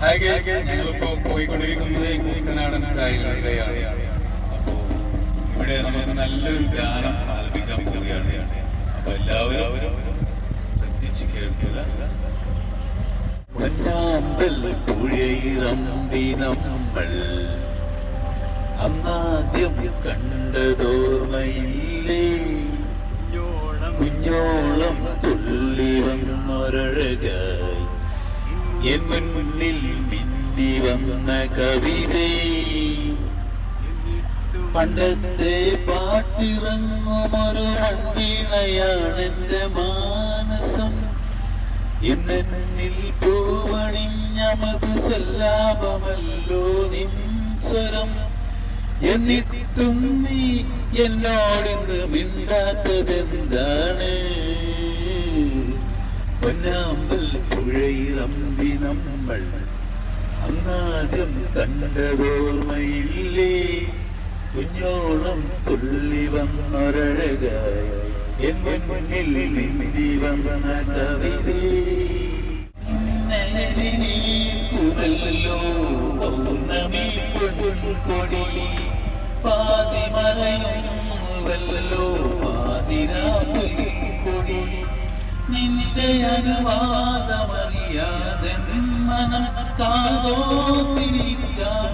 ഞങ്ങളിപ്പോ പോയിക്കൊണ്ടിരിക്കുന്നത് കുട്ടനാടൻ കായലുകളുടെയാണ്. അപ്പോ ഇവിടെ നമുക്ക് നല്ലൊരു ഗാനം ആലപിക്കാൻ പോവുകയാണ്. അപ്പൊ എല്ലാവരും ശ്രദ്ധിച്ച് കേൾക്കുക. നമ്മൾ അന്നാദ്യം കണ്ടതോർമ്മയില്ലേ, കുഞ്ഞോളം തുള്ളി വന്നൊരഴകായി എൻ മുന്നിൽ മിന്നി വന്ന കവിതേ, പണ്ടത്തെ പാട്ടിറങ്ങുമൊരു മൺവീണയാണെന്റെ മാനസം, എന്നെന്നിൽ പൂവണിഞ്ഞ മധുസല്ലാപമല്ലോ നിൻ സ്വരം. എന്നിട്ടും നീ എന്നോടിന്ന് മിണ്ടാത്തതെന്താണ്? പൊന്നാമ്പൽ പുഴയിറമ്പി നമ്മൾ അന്നാദ്യം കണ്ടതോർമ്മയില്ലേ, കുഞ്ഞോളം തുള്ളി വന്നൊരഴകായി എൻ മുന്നിൽ മിന്നി വന്ന കവിതേ, പൗർണമി പൊൻകൊടി പാതിമറയുന്നുവല്ലോ പാതിരാപ്പൊടി, നിന്റെ അനുവാദമറിയാതെ മനം കാതോത്തിരിക്കാം,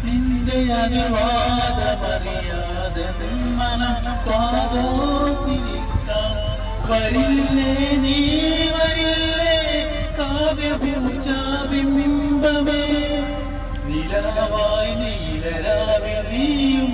നിന്റെ അനുവാദമറിയാതെ മനം കാതോത്തിരിക്കാം. വരില്ലേ നീ വരില്ലേ കാവ്യപൂജാബിംബമേ, നിലാവായി നീലരാവിൽ നീയും